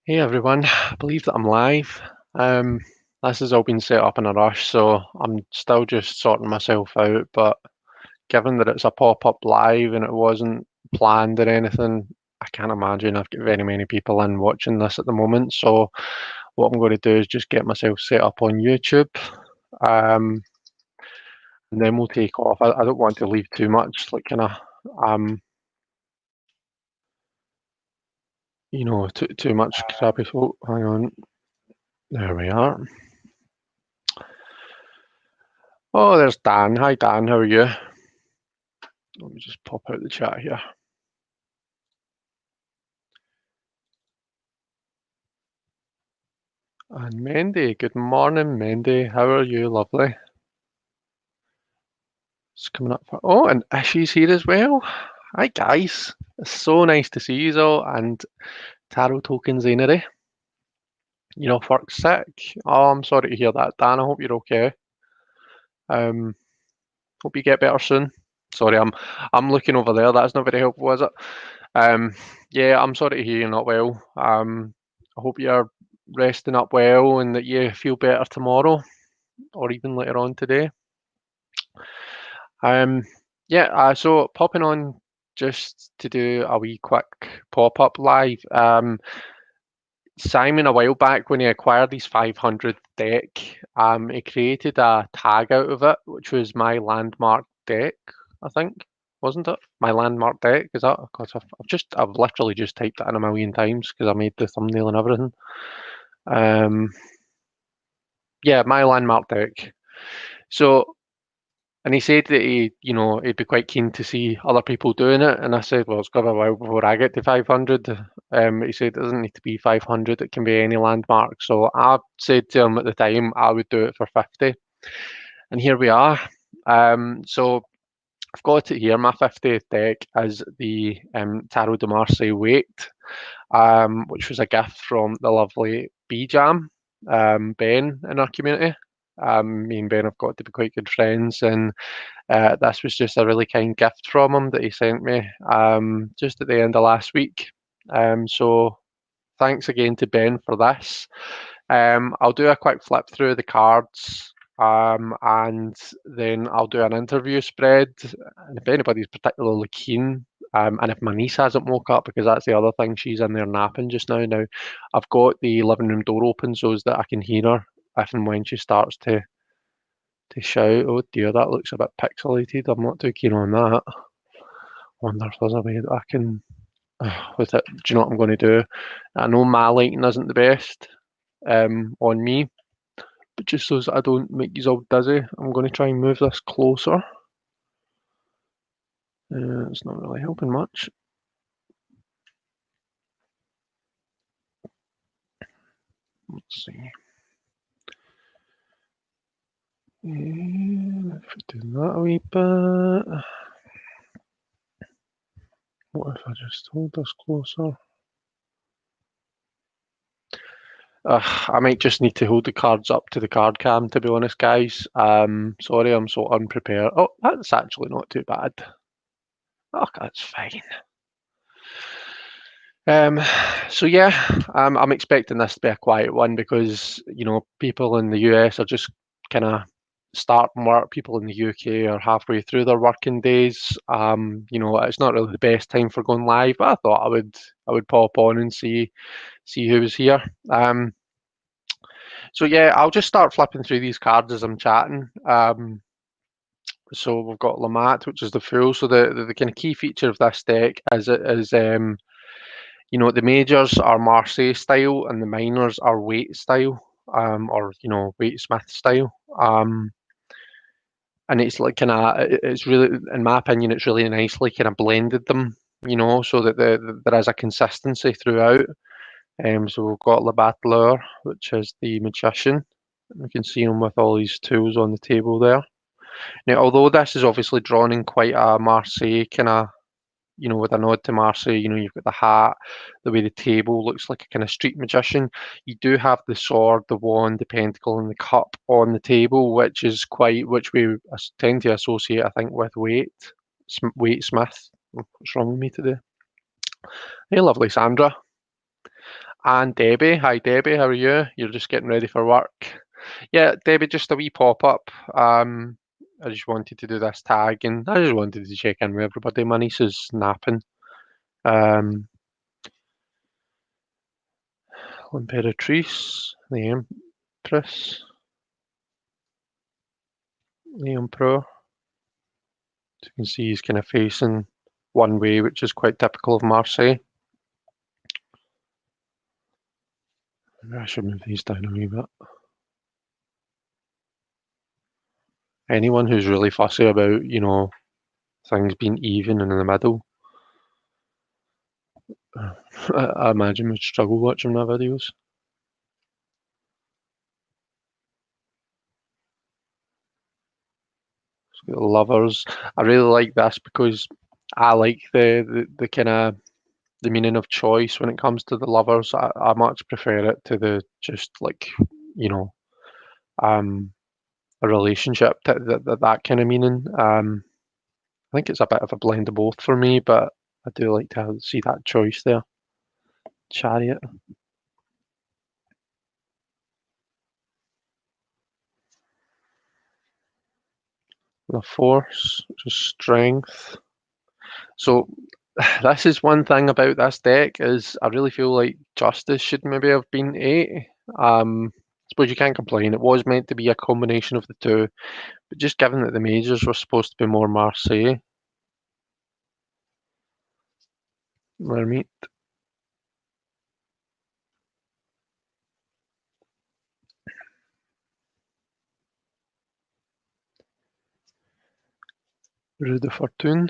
Hey everyone, I believe that I'm live. Um, this has all been set up in a rush, so I'm still just sorting myself out. But given that it's a pop-up live and it wasn't planned or anything, I can't imagine I've got very many people in watching this at the moment. So what I'm going to do is just get myself set up on YouTube, um, and then we'll take off. I don't want to leave too much, like kind of, um, too much crappy. So hang on, there we are. Oh, there's Dan. Hi, Dan. How are you? Let me just pop out the chat here. And Mendy, good morning, Mendy. How are you? Lovely. It's coming up for. Oh, and Ishy's here as well. Hi, guys. It's so nice to see you all. And Tarot Tokens Ainery. You're off work sick. Oh, I'm sorry to hear that, Dan. I hope you're okay. Um, hope you get better soon. Sorry, I'm looking over there. That's not very helpful, is it? Um, yeah, I'm sorry to hear you're not well. I hope you're resting up well and that you feel better tomorrow or even later on today. Um, yeah, so popping on just to do a wee quick pop-up live. Simon, a while back when he acquired his 500 deck, he created a tag out of it, which was my landmark deck, I think, wasn't it? My landmark deck, is that? Because I've literally just typed it in a million times because I made the thumbnail and everything. Um, yeah, my landmark deck. So, and he said that he'd be quite keen to see other people doing it. And I said, well, it's got a while before I get to 500. He said it doesn't need to be 500, it can be any landmark. So I said to him at the time I would do it for 50. And here we are. So I've got it here. My 50th deck is the Tarot de Marseille Wait, which was a gift from the lovely B Jam, Ben in our community. Me and Ben have got to be quite good friends, and this was just a really kind gift from him that he sent me just at the end of last week. So thanks again to Ben for this. I'll do a quick flip through the cards, and then I'll do an interview spread. And if anybody's particularly keen, and if my niece hasn't woke up, because that's the other thing, she's in there napping just now. Now, I've got the living room door open so that I can hear her if and when she starts to shout. Oh dear, that looks a bit pixelated. I'm not too keen on that. Wonder if there's a way that I can with it. Do you know what I'm going to do? I know my lighting isn't the best on me, but just so that I don't make you all dizzy, I'm going to try and move this closer. It's not really helping much. Let's see. If we do that a wee bit. What if I just hold this closer? I might just need to hold the cards up to the card cam, to be honest, guys. Sorry, I'm so unprepared. Oh, that's actually not too bad. Oh, that's fine. Um, so yeah, I'm expecting this to be a quiet one because people in the US are just kind of starting work. People in the UK are halfway through their working days. It's not really the best time for going live, but I thought I would pop on and see who was here. So yeah, I'll just start flipping through these cards as I'm chatting. So we've got Lamat, which is the Fool. So the kind of key feature of this deck is it is the majors are Marseille style and the minors are Waite style, or Waite Smith style. And it's like it's really, in my opinion, it's really nicely kind of blended them, so that there is a consistency throughout. So we've got Le Battleur, which is the magician. We can see him with all these tools on the table there. Now, although this is obviously drawn in quite a Marseille kind of, with a nod to Marseille, you've got the hat, the way the table looks like a kind of street magician. You do have the sword, the wand, the pentacle, and the cup on the table, which we tend to associate, I think, with Waite Smith. What's wrong with me today? Hey, lovely Sandra. And Debbie, hi Debbie, how are you? You're just getting ready for work. Yeah, Debbie, just a wee pop-up. I just wanted to do this tag and I just wanted to check in with everybody. My niece is napping. Um, L'Imperatrice, the Empress, the Emperor. So you can see he's kind of facing one way, which is quite typical of Marseille. I should move these down a wee bit. Anyone who's really fussy about, things being even and in the middle, I imagine would struggle watching my videos. Lovers. I really like this because I like the kind of the meaning of choice when it comes to the lovers. I much prefer it to the just like, you know, um, a relationship that kind of meaning. I think it's a bit of a blend of both for me, but I do like to see that choice there. Chariot, the force, which is strength. So this is one thing about this deck is I really feel like Justice should maybe have been 8. I suppose you can't complain. It was meant to be a combination of the two, but just given that the majors were supposed to be more Marseille, Hermit, Rue de Fortune.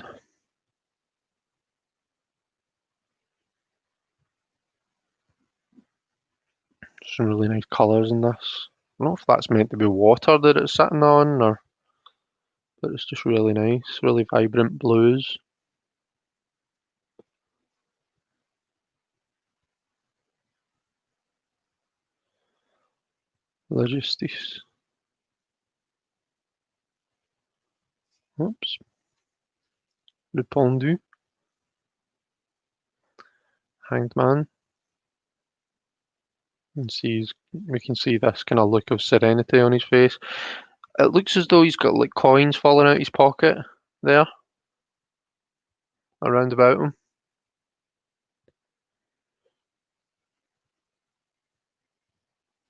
Some really nice colours in this. I don't know if that's meant to be water that it's sitting on, or but it's just really nice, really vibrant blues. La Justice. Oops. Le Pendu. Hanged Man. We can see this kind of look of serenity on his face. It looks as though he's got like coins falling out his pocket there, around about him.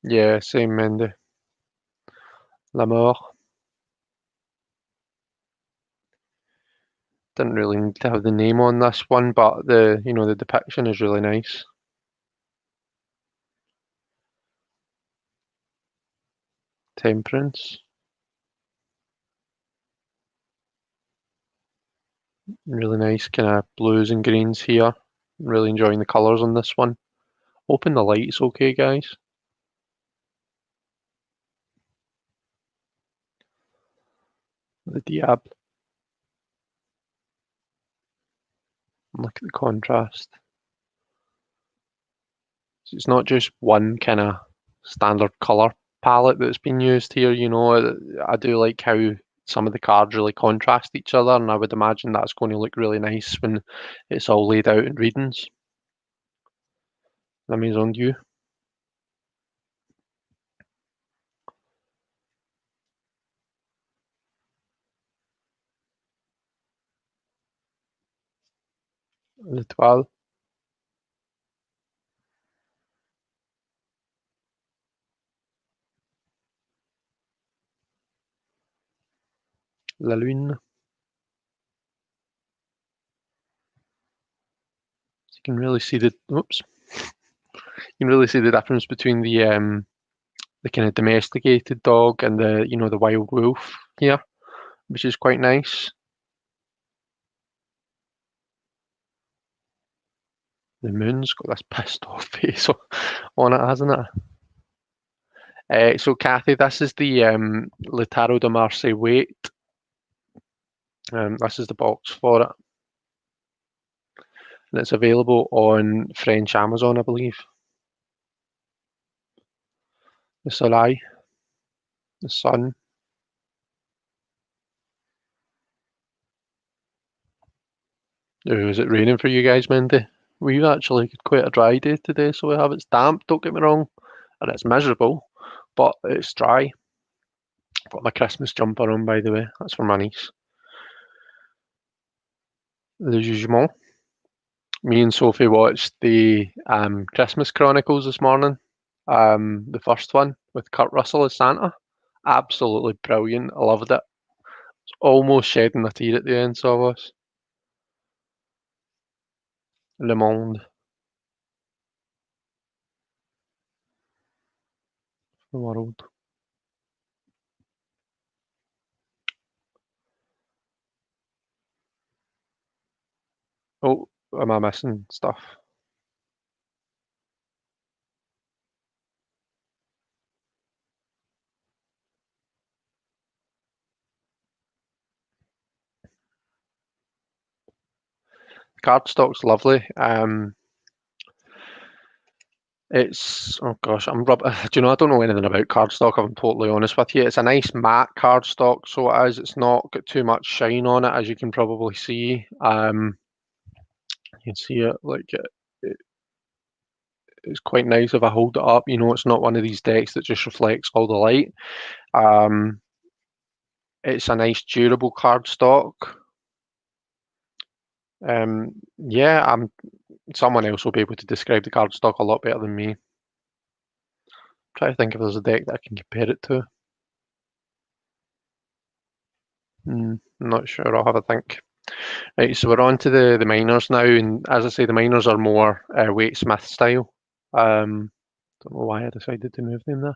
Yeah, same Mendy. La Mort. Didn't really need to have the name on this one, but the depiction is really nice. Temperance. Really nice kind of blues and greens here. Really enjoying the colours on this one. Open the lights okay, guys. The Diab. Look at the contrast. So it's not just one kind of standard colour palette that's been used here, I do like how some of the cards really contrast each other, and I would imagine that's going to look really nice when it's all laid out in readings. La Maison Dieu. L'Étoile. La Lune. So you can really see you can really see the difference between the kind of domesticated dog and the wild wolf here, which is quite nice. The moon's got this pissed off face on it, hasn't it? So Kathy, this is the Le Tarot de Marseille weight. This is the box for it, and it's available on French Amazon, I believe. The Soleil, the sun. Oh, is it raining for you guys, Mindy? We've actually had quite a dry day today, so we have. It's damp, don't get me wrong, and it's miserable, but it's dry. Got my Christmas jumper on, by the way. That's for my niece. The usual. Me and Sophie watched the Christmas Chronicles this morning. The first one with Kurt Russell as Santa. Absolutely brilliant. I loved it. Almost shedding a tear at the end, so I was. Le Monde. The world. Oh, am I missing stuff? Cardstock's lovely. It's oh gosh, do you know I don't know anything about cardstock. If I'm totally honest with you. It's a nice matte cardstock, so it is. It's not got too much shine on it, as you can probably see. You can see it it's quite nice if I hold it up. You know, it's not one of these decks that just reflects all the light. Um, it's a nice durable cardstock. Yeah, someone else will be able to describe the cardstock a lot better than me. Try to think if there's a deck that I can compare it to. I'm not sure. I'll have a think. Right, so we're on to the minors now, and as I say, the minors are more Waite Smith style. Don't know why I decided to move them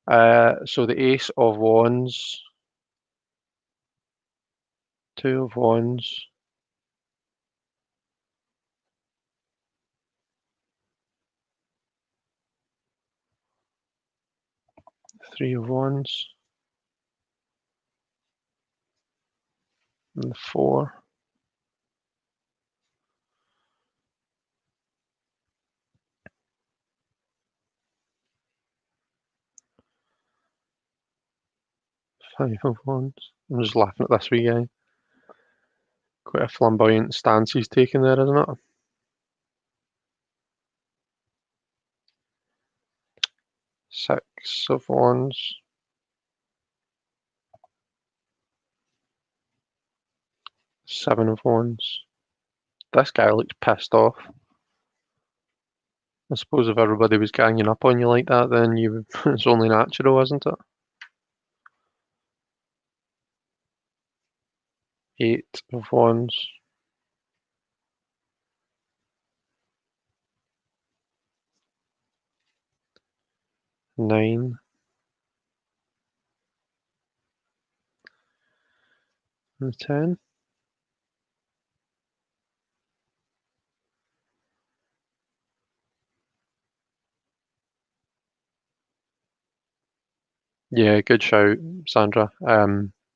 there. So the Ace of Wands, Two of Wands, Three of Wands, and the Four. Five of Wands. I'm just laughing at this wee guy. Quite a flamboyant stance he's taking there, isn't it? Six of Wands. Seven of Wands. This guy looks pissed off. I suppose if everybody was ganging up on you like that, then it's only natural, isn't it? Eight of Wands. Nine and 10. Yeah, good shout, Sandra.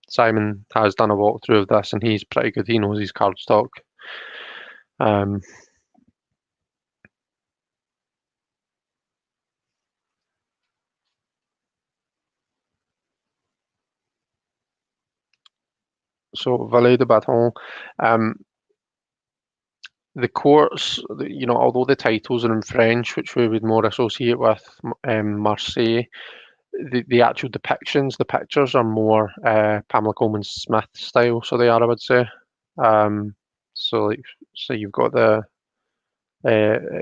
Simon has done a walkthrough of this and he's pretty good. He knows his card stock. Um, so Valet de Bâton, the courts, although the titles are in French, which we would more associate with Marseille, the actual depictions, the pictures are more Pamela Coleman Smith style, so they are, I would say. Um, so, like, so you've got the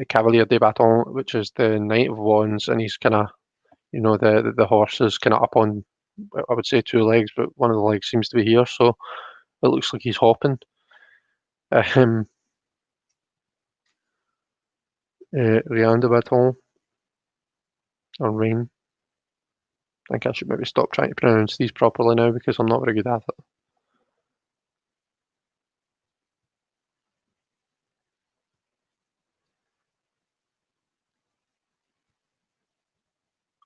Cavalier de Bâton, which is the Knight of Wands, and he's kind of, the horse is kind of up on, I would say, two legs, but one of the legs seems to be here, so it looks like he's hopping. Rien de Bâton, or Rain. I think I should maybe stop trying to pronounce these properly now because I'm not very good at it.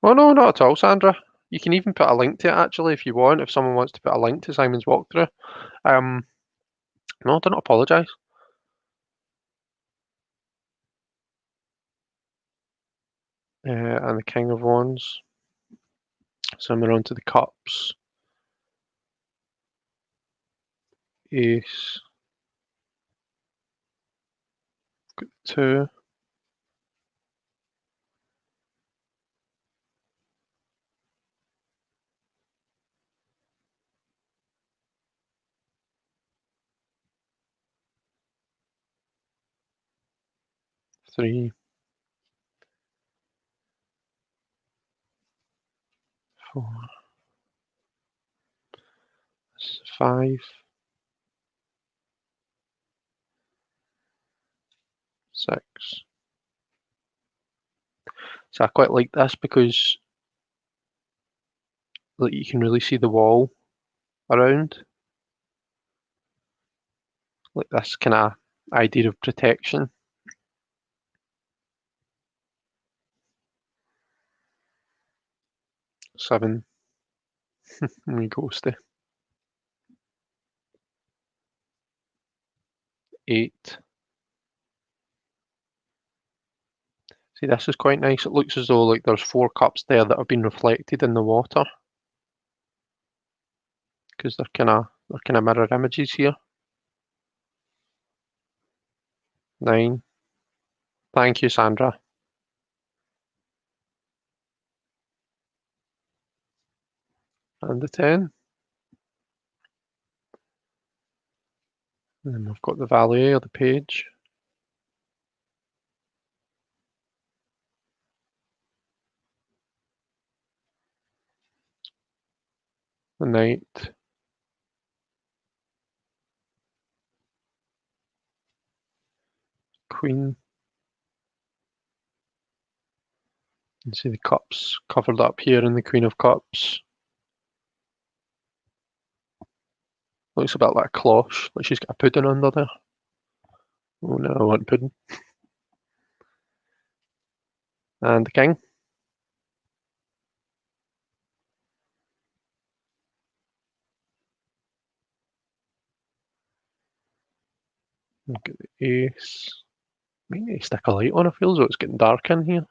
Oh no, not at all, Sandra. You can even put a link to it actually if you want, if someone wants to put a link to Simon's walkthrough. No, do not apologise. And the King of Wands. So we're on to the Cups. Ace. 2, 3, 4, 5, 6. So I quite like this because like you can really see the wall around. Like this kind of idea of protection. 7, and we ghosty. 8. See, this is quite nice. It looks as though like there's 4 cups there that have been reflected in the water because they're kind of mirror images here. 9. Thank you, Sandra. And the 10. And then we've got the valet or the page. The knight. Queen. You see the cups covered up here in the Queen of Cups. Looks a bit like a cloche, like she's got a pudding under there. Oh no, I want pudding. And the king. Look at the ace. We need to stick a light on, I feel as though it's getting dark in here.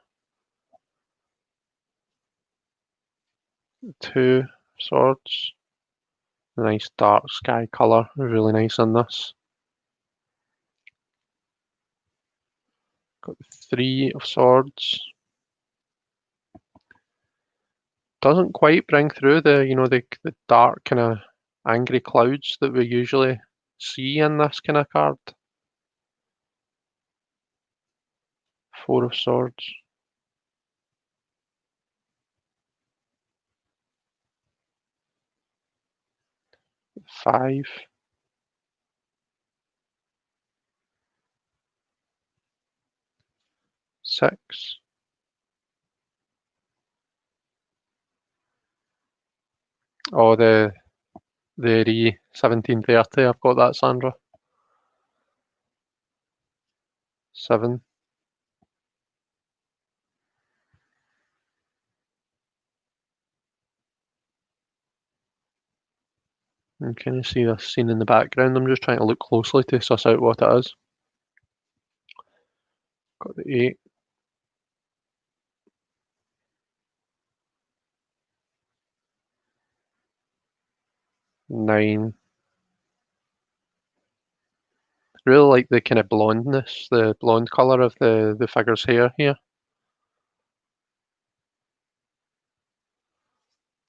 2 swords. Nice dark sky colour, really nice on this. Got the 3 of swords. Doesn't quite bring through the dark kind of angry clouds that we usually see in this kind of card. 4 of swords. 5. Six. Oh, the re 1730. I've got that, Sandra. 7. And can you see this scene in the background? I'm just trying to look closely to suss out what it is. Got the 8. 9. Really like the kind of blondness, the blonde colour of the figure's hair here.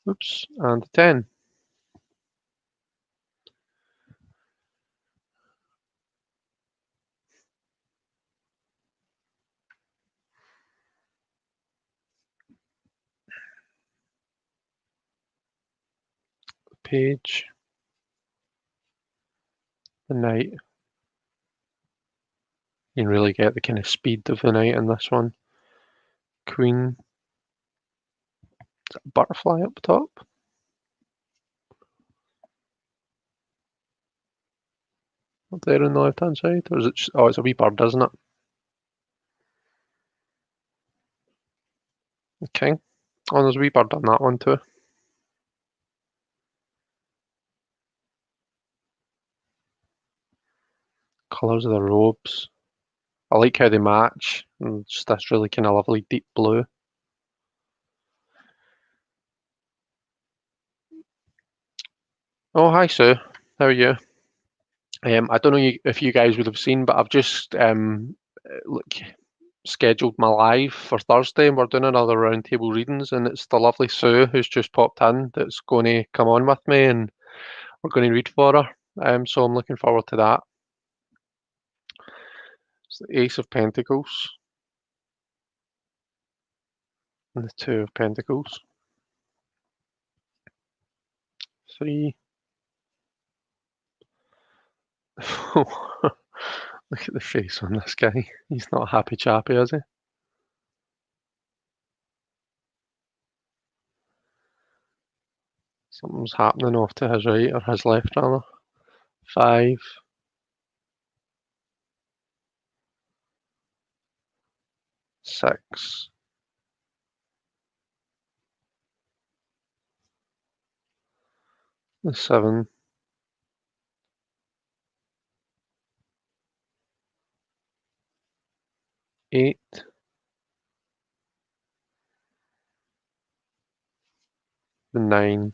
Oops, and 10. Page. The knight. You can really get the kind of speed of the knight in this one. Queen. Is that a butterfly up top? Up there on the left hand side? Or is it just, oh, it's a wee bird, isn't it? Okay. Oh, there's a wee bird on that one too. Colours of the robes. I like how they match. And just this really kind of lovely deep blue. Oh, hi Sue. How are you? I don't know if you guys would have seen, but I've just look, scheduled my live for Thursday, and we're doing another roundtable readings, and it's the lovely Sue who's just popped in that's going to come on with me, and we're going to read for her. So I'm looking forward to that. It's the Ace of Pentacles and the Two of Pentacles. 3. Look at the face on this guy. He's not a happy chappy, is he? Something's happening off to his right, or his left rather. 5. 6. The 7. 8. The 9.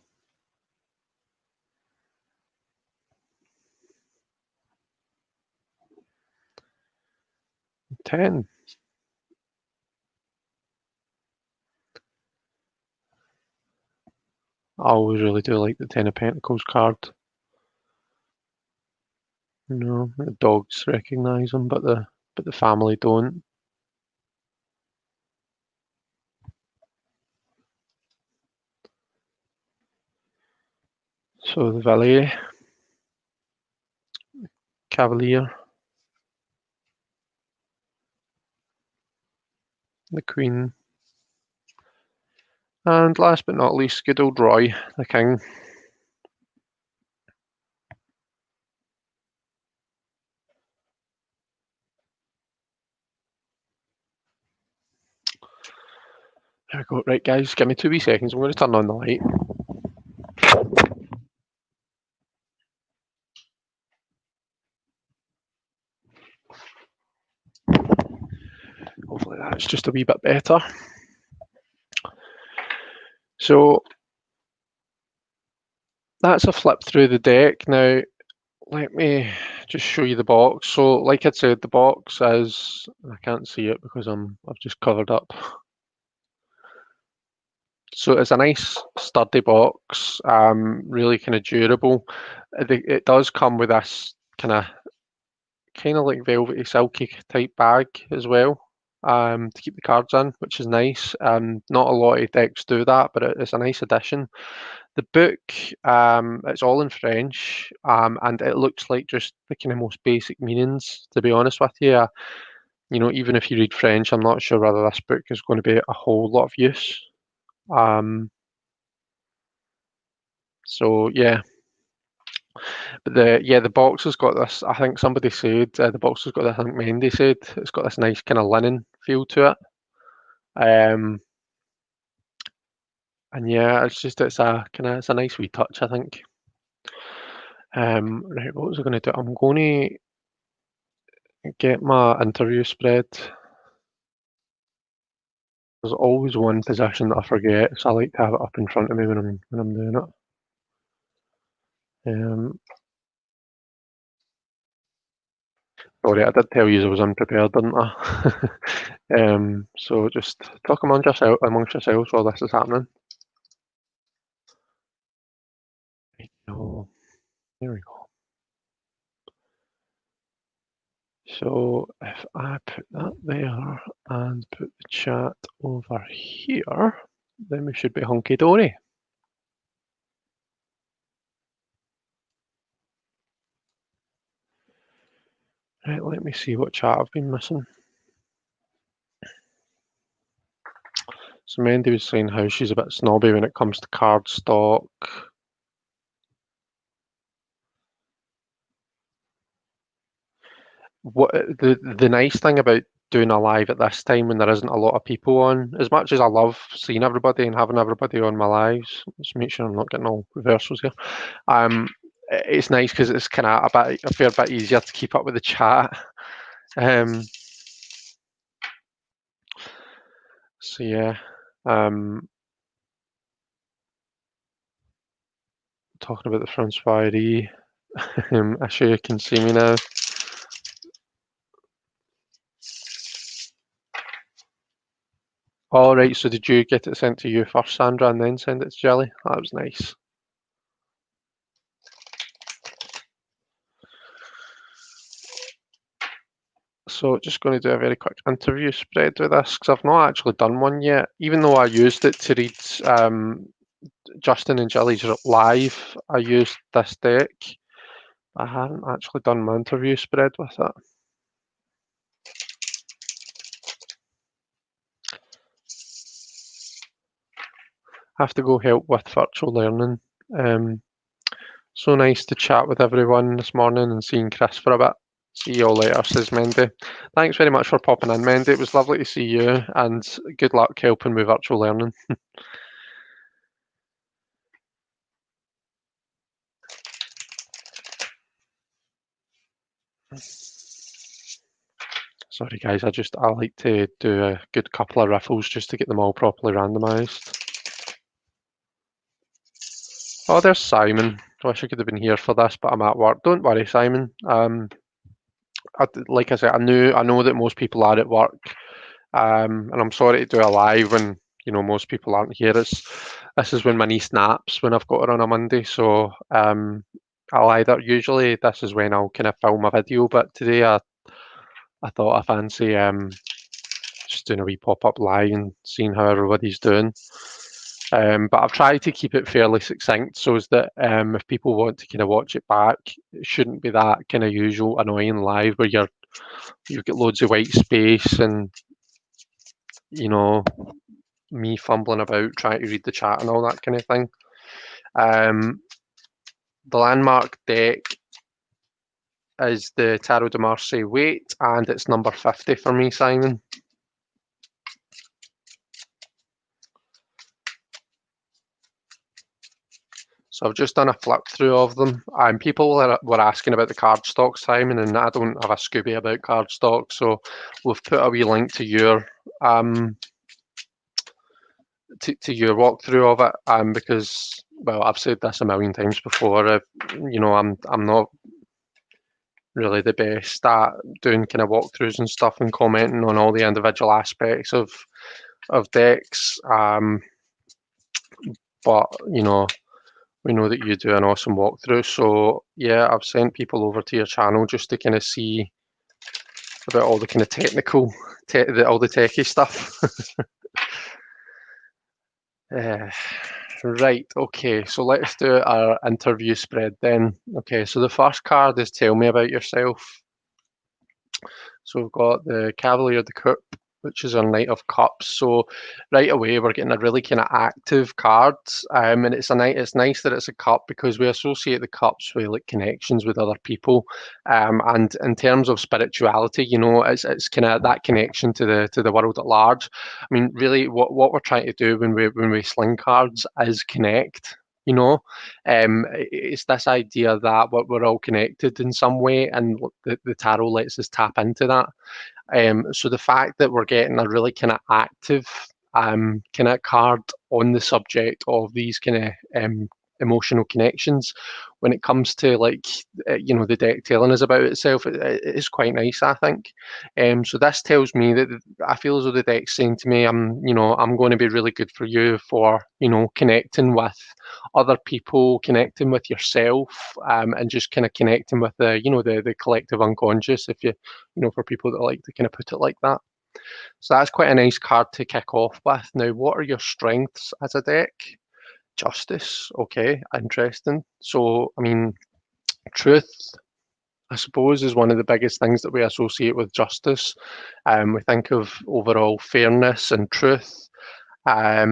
10. I always really do like the Ten of Pentacles card. You know, the dogs recognise him, but the family don't. So the valet, cavalier, the queen, and last but not least, good old Roy, the king. There we go. Right, guys, give me 2 wee seconds. I'm going to turn on the light. Hopefully that's just a wee bit better. So that's a flip through the deck. Now, let me just show you the box. So, like I said, the box is, I can't see it because I've just covered up. So it's a nice sturdy box, really kind of durable. It does come with this kind of like velvety, silky type bag as well, to keep the cards in, which is nice. Not a lot of decks do that, but it's a nice addition. The book, it's all in French, and it looks like just the kind of most basic meanings, to be honest with you. You know, even if you read French, I'm not sure whether this book is going to be a whole lot of use. So yeah, but the box has got this. I think somebody said the box has got this. I think Mendy said it's got this nice kind of linen feel to it. And yeah, it's a nice wee touch, I think. Right, what was I going to do? I'm going to get my interview spread. There's always one position that I forget, so I like to have it up in front of me when I'm doing it. Sorry, I did tell you I was unprepared, didn't I? So just talk amongst yourselves while this is happening. So here we go. So if I put that there and put the chat over here, then we should be hunky dory. Right, let me see what chat I've been missing. So Mandy was saying how she's a bit snobby when it comes to card stock. What the nice thing about doing a live at this time when there isn't a lot of people on, as much as I love seeing everybody and having everybody on my lives, let's make sure I'm not getting all reversals here. It's nice because it's kind of a fair bit easier to keep up with the chat. So yeah, talking about the Francois. I'm sure you can see me now. All right, so did you get it sent to you first, Sandra, and then send it to Jelly? That was nice. So just going to do a very quick interview spread with this because I've not actually done one yet. Even though I used it to read Justin and Jelly's live, I used this deck. I haven't actually done my interview spread with it. I have to go help with virtual learning. So nice to chat with everyone this morning and seeing Chris for a bit. See you all later, says Mendy. Thanks very much for popping in, Mendy. It was lovely to see you, and good luck helping with virtual learning. Sorry guys, I like to do a good couple of riffles just to get them all properly randomised. Oh, there's Simon. I wish I could have been here for this, but I'm at work. Don't worry, Simon. Like I said, I know that most people are at work, and I'm sorry to do a live when most people aren't here. This is when my niece naps when I've got her on a Monday, so usually this is when I'll kind of film a video, but today I thought I fancy just doing a wee pop-up live and seeing how everybody's doing. But I've tried to keep it fairly succinct so as that if people want to kind of watch it back, it shouldn't be that kind of usual annoying live where you've got loads of white space and me fumbling about trying to read the chat and all that kind of thing. The landmark deck is the Tarot de Marseille weight, and it's number 50 for me, Simon. So I've just done a flip through of them, and people were asking about the cardstock, Simon, and I don't have a Scooby about cardstock, so we've put a wee link to your your walkthrough of it, because, well, I've said this a million times before. I'm not really the best at doing kind of walkthroughs and stuff and commenting on all the individual aspects of decks. But we know that you do an awesome walkthrough. So yeah, I've sent people over to your channel just to kind of see about all the kind of technical, all the techie stuff. Right, okay, so let's do our interview spread then. Okay, so the first card is tell me about yourself. So we've got the Cavalier de Coupe, which is our Knight of Cups. So right away we're getting a really kind of active card, and it's nice that it's a cup because we associate the cups with like connections with other people, and in terms of spirituality, it's kind of that connection to the world at large. I mean, really, what we're trying to do when we sling cards is connect. It's this idea that we're all connected in some way, and the tarot lets us tap into that. So the fact that we're getting a really kind of active kind of card on the subject of these kind of emotional connections when it comes to the deck telling us about itself, it is quite nice, I think. So this tells me that I feel as though the deck's saying to me, I'm going to be really good for you for connecting with other people, connecting with yourself, and just kind of connecting with the collective unconscious, if for people that like to kind of put it like that. So that's quite a nice card to kick off with. Now, what are your strengths as a deck? Justice. Okay, interesting. So, I mean, truth, I suppose, is one of the biggest things that we associate with justice. We think of overall fairness and truth. I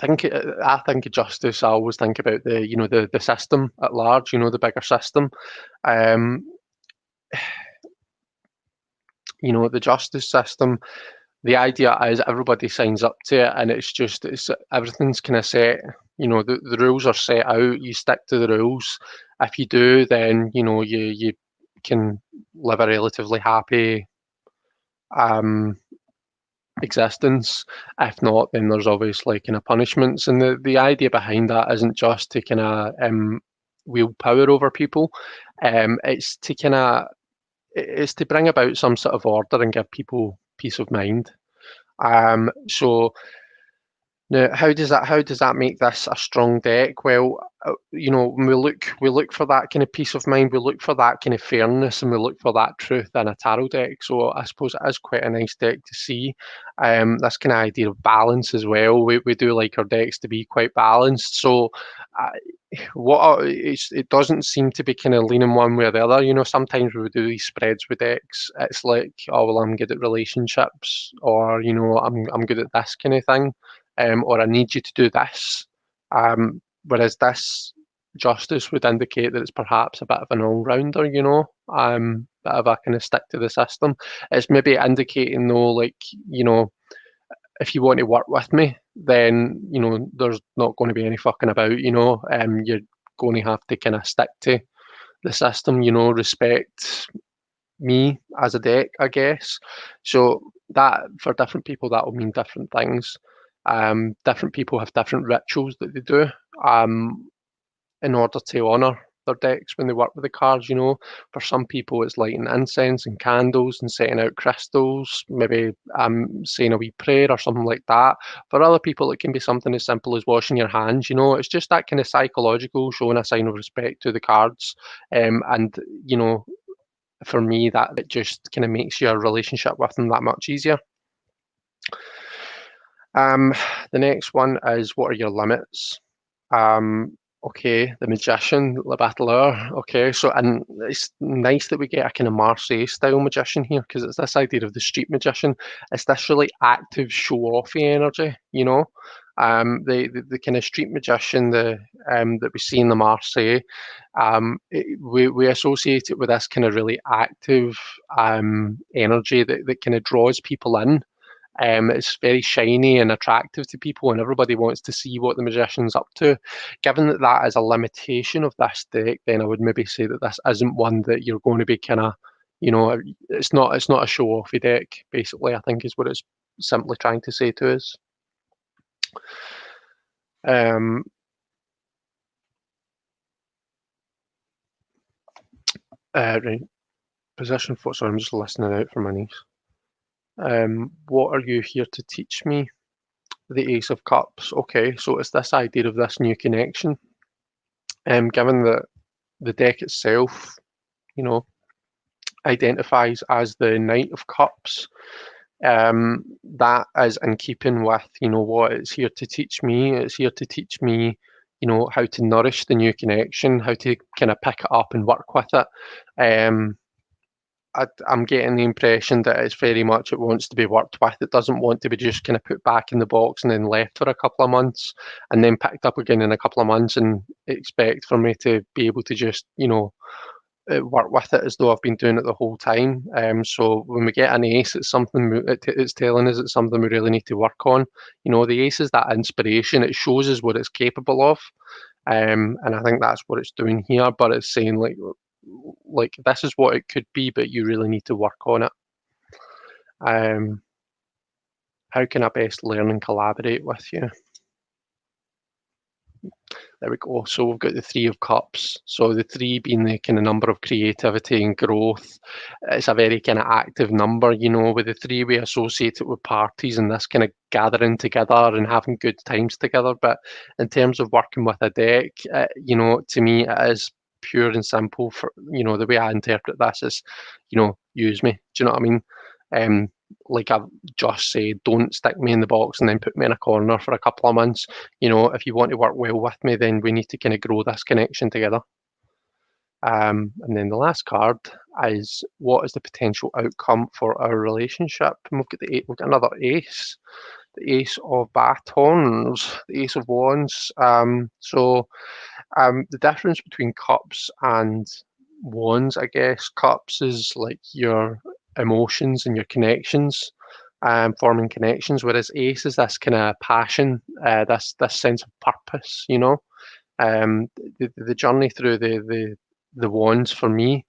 think of justice. I always think about the system at large. The bigger system. The justice system. The idea is everybody signs up to it, and it's everything's kind of set. The rules are set out. You stick to the rules. If you do, then you can live a relatively happy existence. If not, then there's obviously kind of punishments, and the idea behind that isn't just to kind of wield power over people. It's to bring about some sort of order and give people peace of mind. So now, how does that make this a strong deck? Well, when we look for that kind of peace of mind, we look for that kind of fairness, and we look for that truth in a tarot deck. So I suppose it is quite a nice deck to see. This kind of idea of balance as well. We do like our decks to be quite balanced. So uh, it doesn't seem to be kind of leaning one way or the other. Sometimes we would do these spreads with decks. It's like, oh well, I'm good at relationships, or I'm good at this kind of thing, or I need you to do this. Whereas this justice would indicate that it's perhaps a bit of an all-rounder, bit of a kind of stick to the system. It's maybe indicating though, like, if you want to work with me, then, there's not going to be any fucking about, you're going to have to kind of stick to the system, respect me as a deck, I guess. So that for different people that will mean different things. Different people have different rituals that they do in order to honour their decks when they work with the cards. For some people it's lighting incense and candles and setting out crystals, maybe saying a wee prayer or something like that. For other people it can be something as simple as washing your hands. It's just that kind of psychological showing a sign of respect to the cards. And for me, that it just kind of makes your relationship with them that much easier. The next one is, what are your limits? Okay, the magician, Le Battleur. Okay, so, and it's nice that we get a kind of Marseille style magician here, because it's this idea of the street magician. It's this really active, show-offy energy, the kind of street magician that we see in the Marseille. We associate it with this kind of really active energy that kind of draws people in. It's very shiny and attractive to people, and everybody wants to see what the magician's up to. Given that that is a limitation of this deck, then I would maybe say that this isn't one that you're going to be kind of, it's not a show-offy deck. Basically, I think is what it's simply trying to say to us. Right. Position for. Sorry, I'm just listening out for my niece. What are you here to teach me? The Ace of Cups. Okay, so it's this idea of this new connection. Given that the deck itself, identifies as the Knight of Cups, that is in keeping with, what it's here to teach me. It's here to teach me, how to nourish the new connection, how to kind of pick it up and work with it. I'm getting the impression that it's very much it wants to be worked with. It doesn't want to be just kind of put back in the box and then left for a couple of months and then picked up again in a couple of months and expect for me to be able to just, work with it as though I've been doing it the whole time. So when we get an ace, it's something it's telling us it's something we really need to work on. The ace is that inspiration. It shows us what it's capable of. And I think that's what it's doing here, but it's saying like this is what it could be, but you really need to work on it. How can I best learn and collaborate with you? There we go. So we've got the Three of Cups. So the three being the kind of number of creativity and growth. It's a very kind of active number, With the three, we associate it with parties and this kind of gathering together and having good times together. But in terms of working with a deck, to me, it is pure and simple. For the way I interpret this is, use me. Do you know what I mean? Like I've just said, don't stick me in the box and then put me in a corner for a couple of months. If you want to work well with me, then we need to kind of grow this connection together. And then the last card is, what is the potential outcome for our relationship? And we've got another ace, the Ace of Batons, the Ace of Wands. So the difference between cups and wands, I guess, cups is like your emotions and your connections, forming connections, whereas ace is this kind of passion, this sense of purpose. The journey through the wands for me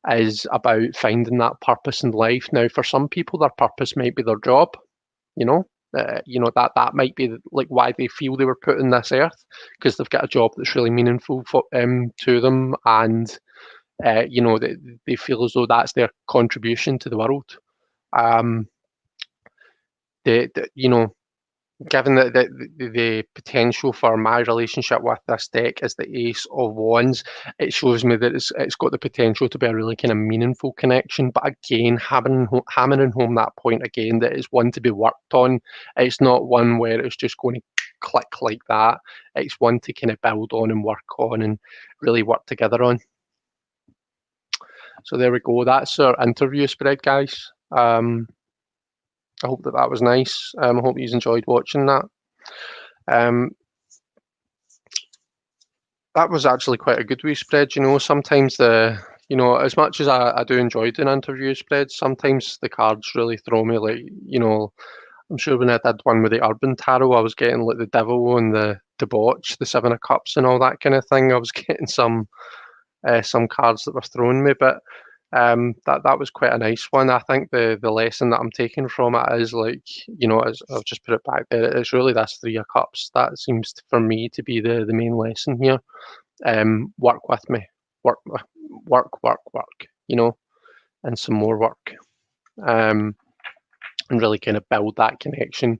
is about finding that purpose in life. Now, for some people, their purpose might be their job. That might be like why they feel they were put on this earth, because they've got a job that's really meaningful to them, and they feel as though that's their contribution to the world. you know, given that the potential for my relationship with this deck is the Ace of Wands, it shows me that it's got the potential to be a really kind of meaningful connection. But again, hammering home that point again, that it's one to be worked on. It's not one where it's just going to click like that. It's one to kind of build on and work on and really work together on. So there we go. That's our interview spread, guys. I hope that was nice. I hope you enjoyed watching that. That was actually quite a good wee spread. Sometimes as much as I do enjoy doing interview spreads, sometimes the cards really throw me. Like, I'm sure when I did one with the Urban Tarot, I was getting like the Devil and the Debauch, the Seven of Cups and all that kind of thing. I was getting some cards that were thrown me, but that was quite a nice one. I think the lesson that I'm taking from it is like, as I've just put it back there, it's really this Three of Cups. That seems for me to be the main lesson here. Work with me, work, and some more work. And really kind of build that connection,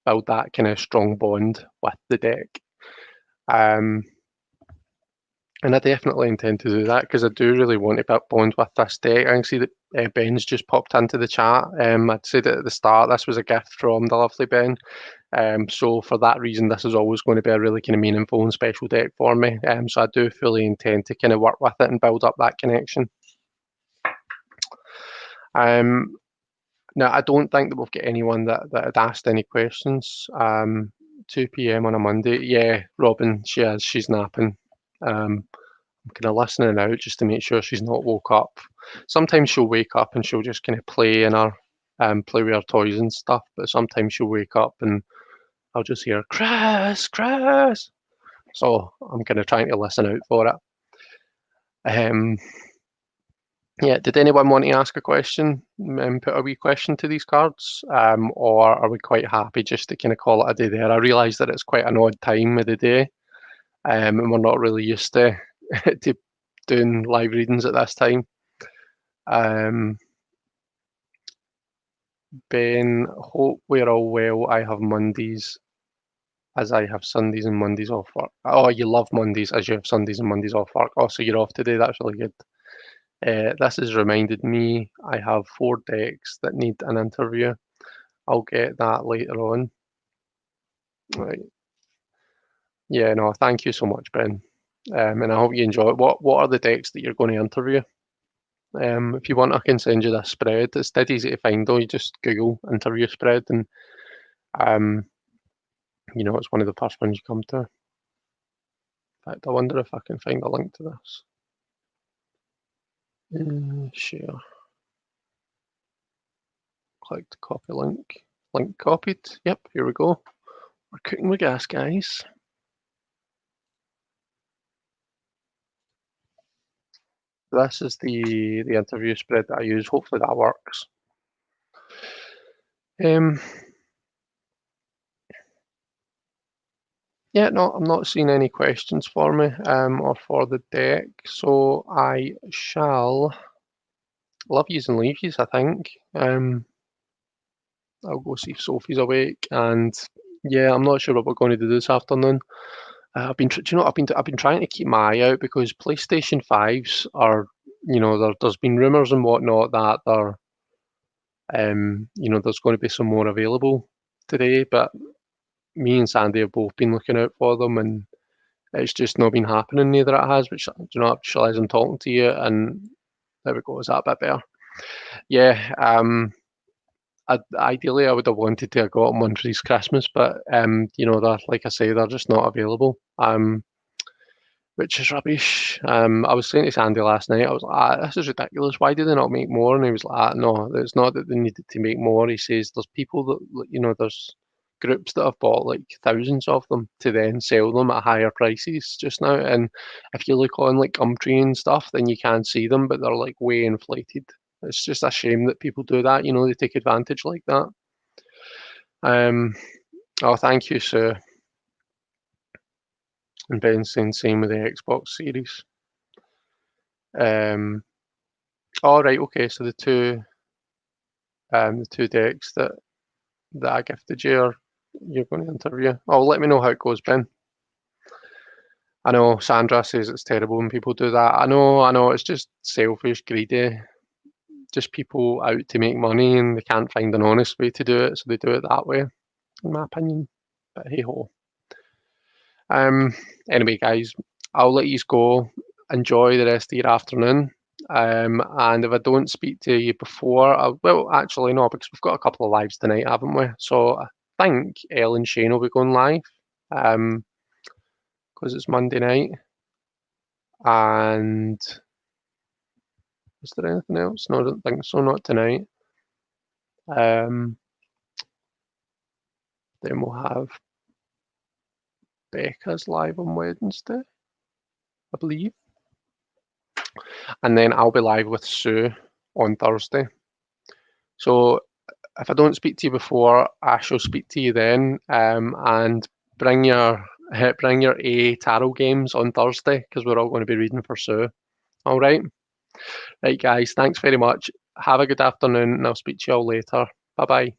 build that kind of strong bond with the deck. And I definitely intend to do that because I do really want to bond with this deck. I can see that Ben's just popped into the chat. I'd said it at the start, this was a gift from the lovely Ben. So for that reason, this is always going to be a really kind of meaningful and special deck for me. So I do fully intend to kind of work with it and build up that connection. Now, I don't think that we've got anyone that had asked any questions. 2 p.m. on a Monday. Yeah, Robin, she's napping. I'm kind of listening out just to make sure she's not woke up. Sometimes she'll wake up and she'll just kind of play with her toys and stuff. But sometimes she'll wake up and I'll just hear Chris. So I'm kind of trying to listen out for it. Yeah, did anyone want to ask a question and put a wee question to these cards? Or are we quite happy just to kind of call it a day there? I realise that it's quite an odd time of the day, and we're not really used to doing live readings at this time. Ben, hope we're all well. I have Mondays as I have Sundays and Mondays off work. Oh, you love Mondays as you have Sundays and Mondays off work. Oh, so you're off today. That's really good. This has reminded me I have 4 decks that need an interview. I'll get that later on. Right. Yeah, no, thank you so much, Ben. And I hope you enjoy it. What are the decks that you're going to interview? If you want, I can send you this spread. It's dead easy to find though. You just Google interview spread and it's one of the first ones you come to. In fact, I wonder if I can find a link to this. Share. Click to copy link. Link copied. Yep, here we go. We're cooking with gas, guys. This is the interview spread that I use. Hopefully that works. Yeah, no, I'm not seeing any questions for me or for the deck, so I shall love yous and leave yous, I think. I'll go see if Sophie's awake, and yeah, I'm not sure what we're going to do this afternoon. I've been trying to keep my eye out because PlayStation 5s are, there's been rumours and whatnot that they're, there's going to be some more available today, but me and Sandy have both been looking out for them, and it's just not been happening. Neither it has, which just realize I'm talking to you, and there we go. Is that a bit better? Yeah. Ideally, I would have wanted to have got them on for this Christmas, but they're, like I say, they're just not available. Which is rubbish. I was saying to Sandy last night, I was like, this is ridiculous. Why do they not make more? And he was like, no, it's not that they needed to make more. He says there's people that, there's groups that have bought like thousands of them to then sell them at higher prices just now. And if you look on like Gumtree and stuff, then you can see them, but they're like way inflated. It's just a shame that people do that. They take advantage like that. Oh, thank you, Sue. And Ben's saying same with the Xbox Series. All right, okay. So the two decks that that I gifted you or you're going to interview? Oh, let me know how it goes, Ben. I know Sandra says it's terrible when people do that. I know, it's just selfish, greedy, just people out to make money and they can't find an honest way to do it, so they do it that way, in my opinion. But hey ho. Anyway, guys, I'll let you go. Enjoy the rest of your afternoon. And if I don't speak to you before, well, actually, no, because we've got a couple of lives tonight, haven't we? So I think Elle and Shane will be going live because it's Monday night. And is there anything else? No, I don't think so, not tonight. Then we'll have Becca's live on Wednesday, I believe. And then I'll be live with Sue on Thursday. So if I don't speak to you before, I shall speak to you then. And bring your A tarot games on Thursday because we're all going to be reading for Sue. All right. Right, guys. Thanks very much. Have a good afternoon, and I'll speak to you all later. Bye bye.